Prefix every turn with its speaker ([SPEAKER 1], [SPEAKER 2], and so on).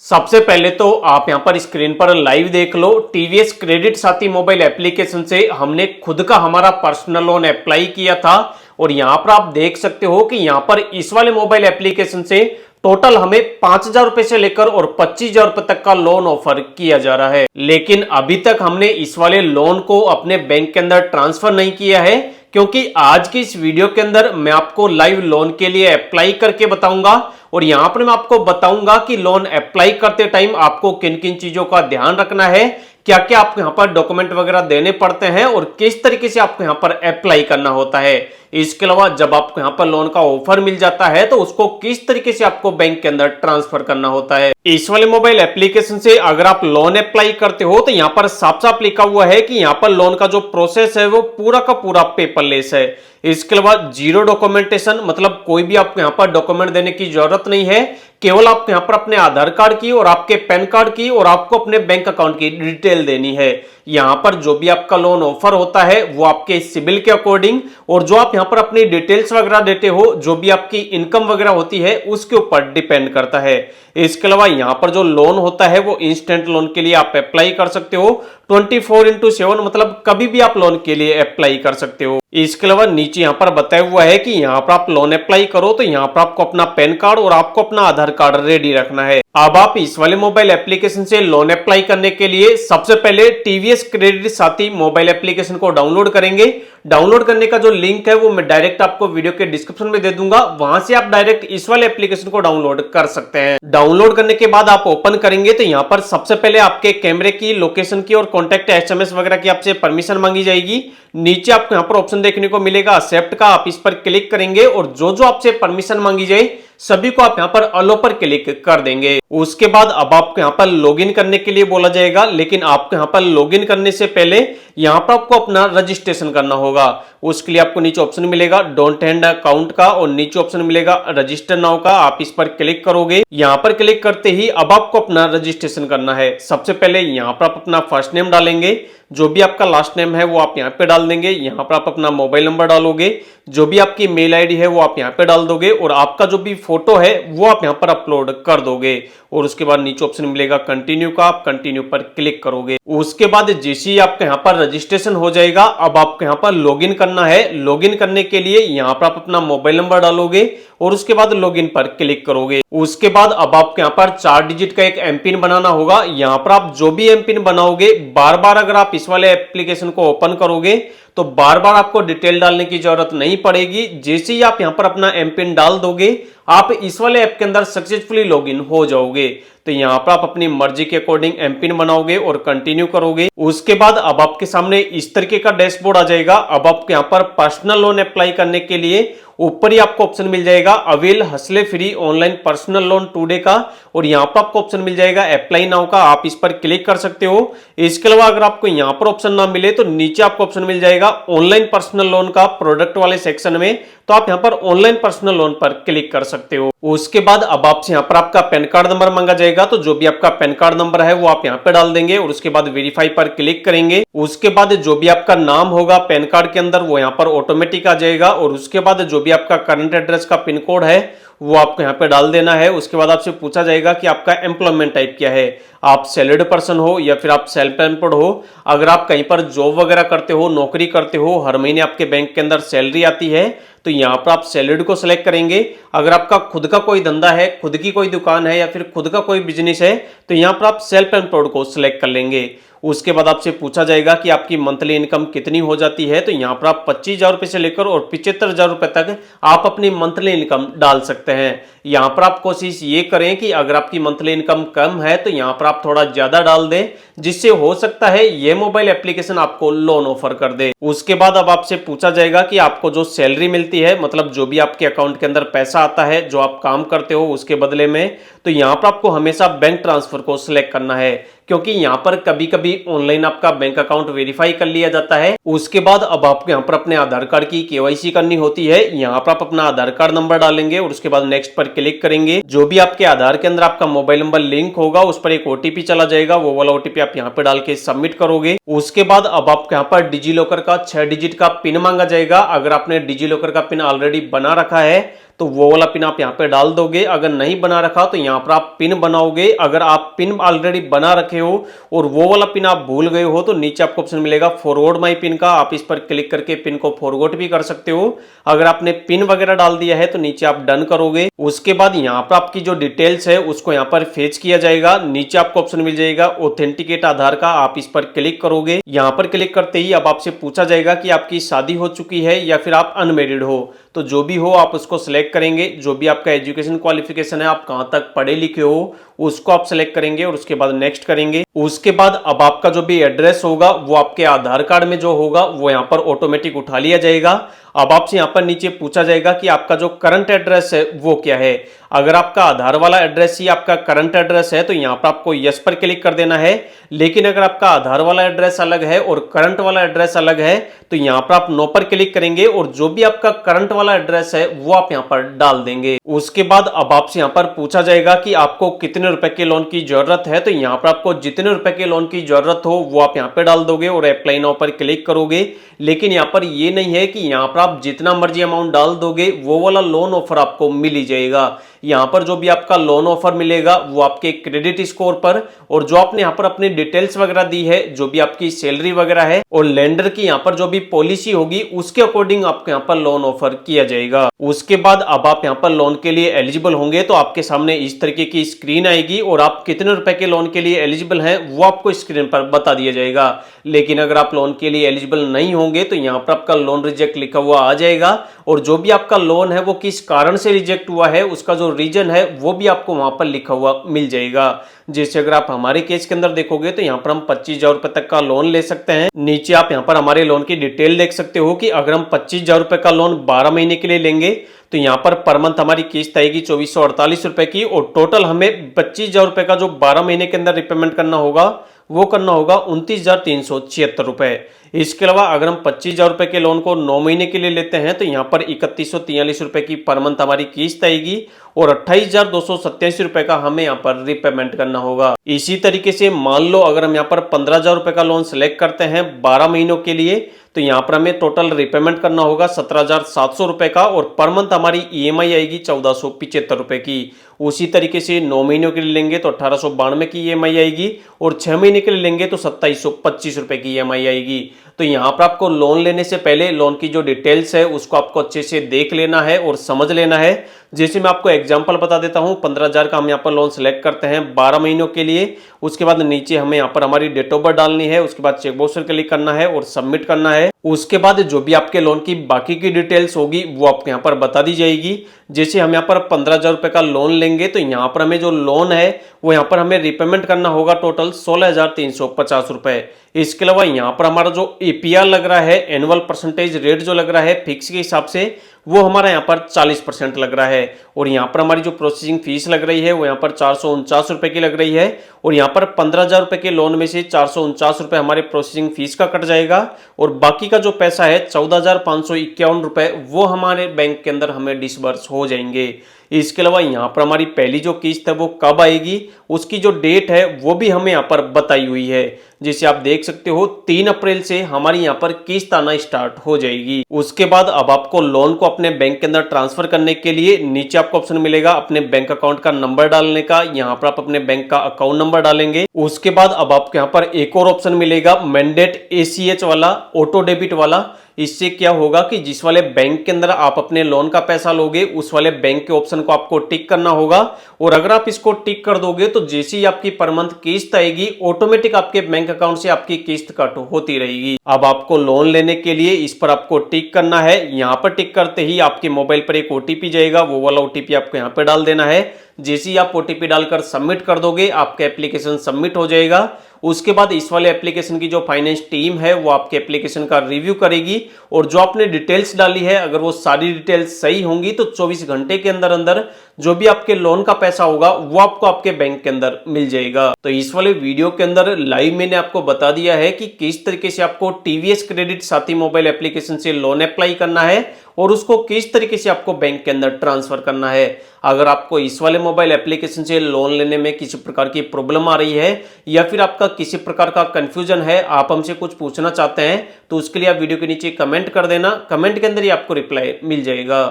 [SPEAKER 1] सबसे पहले तो आप यहां पर स्क्रीन पर लाइव देख लो। टीवीएस क्रेडिट साथी मोबाइल एप्लीकेशन से हमने खुद का हमारा पर्सनल लोन अप्लाई किया था और यहां पर आप देख सकते हो कि यहां पर इस वाले मोबाइल एप्लीकेशन से टोटल हमें 5,000 रुपए से लेकर और 25,000 रुपए तक का लोन ऑफर किया जा रहा है। लेकिन अभी तक हमने इस वाले लोन को अपने बैंक के अंदर ट्रांसफर नहीं किया है, क्योंकि आज की इस वीडियो के अंदर मैं आपको लाइव लोन के लिए अप्लाई करके बताऊंगा और यहां पर मैं आपको बताऊंगा कि लोन अप्लाई करते टाइम आपको किन किन चीजों का ध्यान रखना है, क्या क्या आपको यहां पर डॉक्यूमेंट वगैरह देने पड़ते हैं और किस तरीके से आपको यहां पर अप्लाई करना होता है। इसके अलावा जब आपको यहां पर लोन का ऑफर मिल जाता है तो उसको किस तरीके से आपको बैंक के अंदर ट्रांसफर करना होता है। इस वाले मोबाइल एप्लीकेशन से अगर आप लोन अप्लाई करते हो तो यहां पर साफ साफ लिखा हुआ है कि यहां पर लोन का जो प्रोसेस है वो पूरा का पूरा पेपरलेस है। इसके अलावा जीरो डॉक्यूमेंटेशन, मतलब कोई भी आपको यहां पर डॉक्यूमेंट देने की जरूरत नहीं है। केवल आपको यहां पर अपने आधार कार्ड की और आपके पैन कार्ड की और आपको अपने बैंक अकाउंट की डिटेल देनी है। यहां पर जो भी आपका लोन ऑफर होता है वो आपके सिबिल के अकॉर्डिंग और जो आप यहां पर अपनी डिटेल्स वगैरह देते हो, जो भी आपकी इनकम वगैरह होती है उसके ऊपर डिपेंड करता है। इसके अलावा यहां पर जो लोन होता है वो इंस्टेंट लोन के लिए आप अप्लाई कर सकते हो। 24/7 मतलब कभी भी आप लोन के लिए अप्लाई कर सकते हो। इसके अलावा नीचे यहां पर बताया हुआ है कि यहां पर आप लोन अप्लाई करो तो यहां पर आपको अपना पैन कार्ड और आपको अपना आधार कार्ड रेडी रखना है। अब आप इस वाले मोबाइल एप्लीकेशन से लोन अप्लाई करने के लिए सबसे पहले टीवीएस क्रेडिट साथी मोबाइल एप्लीकेशन को डाउनलोड करेंगे। डाउनलोड करने का जो लिंक है वो मैं डायरेक्ट आपको वीडियो के डिस्क्रिप्शन में दे दूंगा, वहां से आप डायरेक्ट इस वाले एप्लीकेशन को डाउनलोड कर सकते हैं। डाउनलोड करने के बाद आप ओपन करेंगे तो यहां पर सबसे पहले आपके कैमरे की, लोकेशन की और कॉन्टैक्ट एसएमएस वगैरह की आपसे परमिशन मांगी जाएगी। नीचे आपको यहां पर ऑप्शन देखने को मिलेगा एक्सेप्ट का, आप इस पर क्लिक करेंगे और जो जो आपसे परमिशन मांगी जाए सभी को आप यहां पर अलो पर क्लिक कर देंगे। उसके बाद अब आपको यहां पर लॉगिन करने के लिए बोला जाएगा, लेकिन आपको यहां पर लॉगिन करने से पहले यहां पर आपको अपना रजिस्ट्रेशन करना होगा। उसके लिए आपको नीचे ऑप्शन मिलेगा डोंट हैंड अकाउंट का और नीचे ऑप्शन मिलेगा रजिस्टर नाउ का, आप इस पर क्लिक करोगे। यहां पर क्लिक करते ही अब आपको अपना रजिस्ट्रेशन करना है। सबसे पहले यहां पर आप अपना फर्स्ट नेम डालेंगे, जो भी आपका लास्ट नेम है वो आप यहां पे डाल देंगे। यहां पर आप अपना मोबाइल नंबर डालोगे, जो भी आपकी मेल आईडी है वो आप यहां पे डाल दोगे और आपका जो भी फोटो है वो आप यहां पर अपलोड कर दोगे। और उसके बाद नीचे ऑप्शन मिलेगा कंटिन्यू का, आप कंटिन्यू पर क्लिक करोगे। उसके बाद जैसे ही आपका यहां पर रजिस्ट्रेशन हो जाएगा अब आपको यहां पर लॉगिन करना है। लॉगिन करने के लिए यहां पर आप अपना मोबाइल नंबर डालोगे और उसके बाद लॉगिन पर क्लिक करोगे। उसके बाद अब आपको यहां पर 4 डिजिट का एक एमपिन बनाना होगा। यहां पर आप जो भी एमपिन बनाओगे बार बार अगर आप इस वाले एप्लीकेशन को ओपन करोगे तो बार बार आपको डिटेल डालने की जरूरत नहीं पड़ेगी। जैसे ही आप यहां पर अपना एमपिन डाल दोगे आप इस वाले ऐप के अंदर सक्सेसफुली लॉगिन हो जाओगे। तो यहां पर आप अपनी मर्जी के अकॉर्डिंग एमपिन बनाओगे और कंटिन्यू करोगे। उसके बाद अब आपके सामने इस तरीके का डैशबोर्ड आ जाएगा। अब आपको यहां पर पर्सनल लोन अप्लाई करने के लिए ऊपर ही आपको ऑप्शन मिल जाएगा अवेल हसले free online personal loan today का और यहां पर आपको ऑप्शन मिल जाएगा अप्लाई नाउ का, आप इस पर क्लिक कर सकते हो। इसके अलावा अगर आपको यहां पर ऑप्शन ना मिले तो नीचे आपको ऑप्शन मिल जाएगा ऑनलाइन पर्सनल लोन का प्रोडक्ट वाले सेक्शन में, तो आप यहां पर ऑनलाइन पर्सनल लोन पर क्लिक कर सकते हो। उसके बाद अब आपसे यहां पर आपका पैन कार्ड नंबर मांगा जाएगा, तो जो भी आपका पैन कार्ड नंबर है वो आप यहां पे डाल देंगे और उसके बाद वेरीफाई पर क्लिक करेंगे। उसके बाद जो भी आपका नाम होगा पैन कार्ड के अंदर वो यहां पर ऑटोमेटिक आ जाएगा और उसके बाद जो भी आपका करंट एड्रेस का पिन कोड है वो आपको यहां पे डाल देना है। उसके बाद आपसे पूछा जाएगा कि आपका एम्प्लॉयमेंट टाइप क्या है, आप सैलरीड पर्सन हो या फिर आप सेल्फ एम्प्लॉयड हो। अगर आप कहीं पर जॉब वगैरह करते हो, नौकरी करते हो, हर महीने आपके बैंक के अंदर सैलरी आती है तो यहां पर आप सैलरीड को सिलेक्ट करेंगे। अगर आपका खुद का कोई धंधा है, खुद की कोई दुकान है या फिर खुद का कोई बिजनेस है तो यहां पर आप सेल्फ एम्प्लॉयड को सिलेक्ट कर लेंगे। उसके बाद आपसे पूछा जाएगा कि आपकी मंथली इनकम कितनी हो जाती है, तो यहां पर आप 25,000 रुपए से लेकर और 75,000 रुपए तक आप अपनी मंथली इनकम डाल सकते हैं। यहां पर आप कोशिश ये करें कि अगर आपकी मंथली इनकम कम है तो यहां पर आप थोड़ा ज्यादा डाल दें, जिससे हो सकता है ये मोबाइल एप्लीकेशन आपको लोन ऑफर कर दे। उसके बाद अब आपसे पूछा जाएगा कि आपको जो सैलरी मिलती है, मतलब जो भी आपके अकाउंट के अंदर पैसा आता है जो आप काम करते हो उसके बदले में, तो यहां पर आपको हमेशा बैंक ट्रांसफर को सिलेक्ट करना है, क्योंकि यहां पर कभी कभी ऑनलाइन आपका बैंक अकाउंट वेरीफाई कर लिया जाता है। उसके बाद अब आपको यहां पर अपने आधार कार्ड की केवाईसी करनी होती है। यहां पर आप अपना आधार कार्ड नंबर डालेंगे और उसके बाद नेक्स्ट पर क्लिक करेंगे। जो भी आपके आधार के अंदर आपका मोबाइल नंबर लिंक होगा उस पर एक ओटीपी चला जाएगा, वो वाला ओटीपी आप यहां पे डाल के सबमिट करोगे। उसके बाद अब आपको यहां पर डिजी लॉकर का 6 डिजिट का पिन मांगा जाएगा। अगर आपने डिजी लॉकर का पिन ऑलरेडी बना रखा है तो वो वाला पिन आप यहाँ पे डाल दोगे। अगर नहीं बना रखा तो यहाँ पर आप पिन बनाओगे। अगर आप पिन ऑलरेडी बना रखे हो और वो वाला पिन आप भूल गए हो तो नीचे आपको ऑप्शन मिलेगा फॉरवर्ड माई पिन का, आप इस पर क्लिक करके पिन को फॉरवर्ड भी कर सकते हो। अगर आपने पिन वगैरह डाल दिया है तो नीचे आप डन करोगे। उसके बाद यहाँ पर आपकी जो डिटेल्स है उसको यहाँ पर फेच किया जाएगा। नीचे आपको ऑप्शन मिल जाएगा ऑथेंटिकेट आधार का, आप इस पर क्लिक करोगे। यहाँ पर क्लिक करते ही अब आपसे पूछा जाएगा कि आपकी शादी हो चुकी है या फिर आप अनमेरिड हो। तो जो भी हो आप उसको सिलेक्ट करेंगे। जो भी आपका एजुकेशन क्वालिफिकेशन है, आप कहाँ तक पढ़े लिखे हो, उसको आप सिलेक्ट करेंगे और उसके बाद नेक्स्ट करेंगे। उसके बाद अब आपका जो भी एड्रेस होगा वो आपके आधार कार्ड में जो होगा वो यहाँ पर ऑटोमेटिक उठा लिया जाएगा। अब आपसे यहाँ पर नीचे पूछा जाएगा कि आपका जो करंट एड्रेस है वो क्या है। अगर आपका आधार वाला एड्रेस ही आपका करंट एड्रेस है तो यहाँ पर आपको यस पर क्लिक कर देना है। लेकिन अगर आपका आधार वाला एड्रेस अलग है और करंट वाला एड्रेस अलग है तो यहाँ पर आप नो पर क्लिक करेंगे और जो भी आपका करंट वाला एड्रेस है वो आप यहाँ पर डाल देंगे। उसके बाद अब आपसे यहाँ पर पूछा जाएगा कि आपको कितने रुपए के लोन की जरूरत है। तो यहाँ पर आपको जितने रुपए के लोन की जरूरत हो वो आप यहाँ पे डाल दोगे और अप्लाई नाउ पर क्लिक करोगे। लेकिन यहाँ पर ये नहीं है कि यहाँ पर आप जितना मर्जी अमाउंट डाल दोगे वो वाला लोन ऑफर आपको मिल ही जाएगा। यहाँ पर जो भी आपका लोन ऑफर मिलेगा वो आपके क्रेडिट स्कोर पर और जो आपने यहाँ पर अपनी डिटेल्स वगैरह दी है, जो भी आपकी सैलरी वगैरह है और लेंडर की यहाँ पर जो भी पॉलिसी होगी उसके अकॉर्डिंग आपको यहाँ पर लोन ऑफर किया जाएगा। उसके बाद अब आप यहाँ पर लोन के लिए एलिजिबल होंगे तो आपके सामने इस तरीके की स्क्रीन आएगी और आप कितने रुपए के लोन के लिए एलिजिबल हैं वो आपको स्क्रीन पर बता दिया जाएगा। लेकिन अगर आप लोन के लिए एलिजिबल नहीं होंगे तो यहाँ पर आपका लोन रिजेक्ट लिखा हुआ आ जाएगा और जो भी आपका लोन है वो किस कारण से रिजेक्ट हुआ है उसका जो रीजन है वो भी आपको वहां पर लिखा हुआ मिल जाएगा। जैसे अगर आप हमारे केस के अंदर देखोगे तो यहाँ पर हम 25,000 रुपए तक का लोन ले सकते हैं। नीचे आप यहाँ पर हमारे लोन की डिटेल देख सकते हो कि अगर हम 25,000 रुपए का लोन 12 महीने के लिए लेंगे तो यहाँ पर मंथ हमारी किस्त आएगी 2448 रुपए की और टोटल हमें 25,000 रुपए का जो 12 महीने के अंदर रिपेमेंट करना होगा वो करना होगा 29,376 रुपए। इसके अलावा अगर हम 25,000 रुपए के लोन को 9 महीने के लिए लेते हैं तो यहाँ पर 3143 रुपए की पर मंथ हमारी किस्त आएगी और 28,287 रुपए का हमें यहाँ पर रिपेमेंट करना होगा। इसी तरीके से मान लो अगर हम यहाँ पर 15,000 रुपए का लोन सिलेक्ट करते हैं 12 महीनों के लिए तो यहाँ पर हमें टोटल रिपेमेंट करना होगा 17,700 रुपए का और पर मंथ हमारी ईएमआई आएगी 1,475 रुपए की। उसी तरीके से 9 महीनों के लिए लेंगे तो 1892 की ईएमआई आएगी और 6 महीने के लिए लेंगे तो 2725 रुपए की ईएमआई आएगी। तो यहाँ पर आपको लोन लेने से पहले लोन की जो डिटेल्स है उसको आपको अच्छे से देख लेना है और समझ लेना है। जैसे मैं आपको एग्जांपल बता देता हूँ, 15,000 का हम यहाँ पर लोन सेलेक्ट करते हैं 12 महीनों के लिए। उसके बाद नीचे हमें यहाँ पर हमारी डेट ऑफ बर्थ डालनी है, उसके बाद चेकबॉक्स पर क्लिक करना है और सबमिट करना है। उसके बाद जो भी आपके लोन की बाकी की डिटेल्स होगी वो आपको यहाँ पर बता दी जाएगी। जैसे हम यहाँ पर 15,000 रुपए का लोन लेंगे तो यहाँ पर हमें जो लोन है वो यहाँ पर हमें रिपेमेंट करना होगा टोटल 16,350 रुपए। इसके अलावा यहाँ पर हमारा जो एपीआर लग रहा है, एनुअल परसेंटेज रेट जो लग रहा है फिक्स के हिसाब से, वो हमारा यहाँ पर 40% लग रहा है। और यहाँ पर हमारी जो प्रोसेसिंग फीस लग रही है वो यहाँ पर 449 रुपए की लग रही है और यहाँ पर 15,000 रुपए के लोन में से 449 रुपए हमारे प्रोसेसिंग फीस का कट जाएगा और बाकी का जो पैसा है 14,551 रुपए वो हमारे बैंक के अंदर हमें डिसबर्स हो जाएंगे। इसके अलावा यहाँ पर हमारी पहली जो किस्त है वो कब आएगी उसकी जो डेट है वो भी हमें यहाँ पर बताई हुई है। जैसे आप देख सकते हो 3 अप्रैल से हमारी यहाँ पर किस्त आना स्टार्ट हो जाएगी। उसके बाद अब आपको लोन को अपने बैंक के अंदर ट्रांसफर करने के लिए नीचे आपको ऑप्शन मिलेगा अपने बैंक अकाउंट का नंबर डालने का। यहाँ पर आप अपने बैंक का अकाउंट नंबर डालेंगे। उसके बाद अब आपको यहाँ पर एक और ऑप्शन मिलेगा मैंडेट ACH वाला, ऑटो डेबिट वाला। इससे क्या होगा कि जिस वाले बैंक के अंदर आप अपने लोन का पैसा लोगे उस वाले बैंक के ऑप्शन को आपको टिक करना होगा और अगर आप इसको टिक कर दोगे तो जैसे ही आपकी पर मंथ किस्त आएगी ऑटोमेटिक आपके बैंक अकाउंट से आपकी किस्त कट होती रहेगी। अब आपको लोन लेने के लिए इस पर आपको टिक करना है। यहाँ पर टिक करते ही आपके मोबाइल पर एक OTP जाएगा, वो वाला OTP आपको यहाँ पे डाल देना है। जैसे ही आप OTP डालकर सबमिट कर दोगे आपका एप्लीकेशन सबमिट हो जाएगा। उसके बाद इस वाले एप्लीकेशन की जो फाइनेंस टीम है वो आपके एप्लीकेशन का रिव्यू करेगी और जो आपने डिटेल्स डाली है अगर वो सारी डिटेल्स सही होंगी तो 24 घंटे के अंदर अंदर जो भी आपके लोन का पैसा होगा वो आपको आपके बैंक के अंदर मिल जाएगा। तो इस वाले वीडियो के अंदर लाइव मैंने आपको बता दिया है कि किस तरीके से आपको TVS क्रेडिट साथी मोबाइल एप्लीकेशन से लोन अप्लाई करना है और उसको किस तरीके से आपको बैंक के अंदर ट्रांसफर करना है। अगर आपको इस वाले मोबाइल एप्लीकेशन से लोन लेने में किसी प्रकार की प्रॉब्लम आ रही है या फिर आपका किसी प्रकार का कंफ्यूजन है, आप हमसे कुछ पूछना चाहते हैं तो उसके लिए आप वीडियो के नीचे कमेंट कर देना। कमेंट के अंदर ही आपको रिप्लाई मिल जाएगा।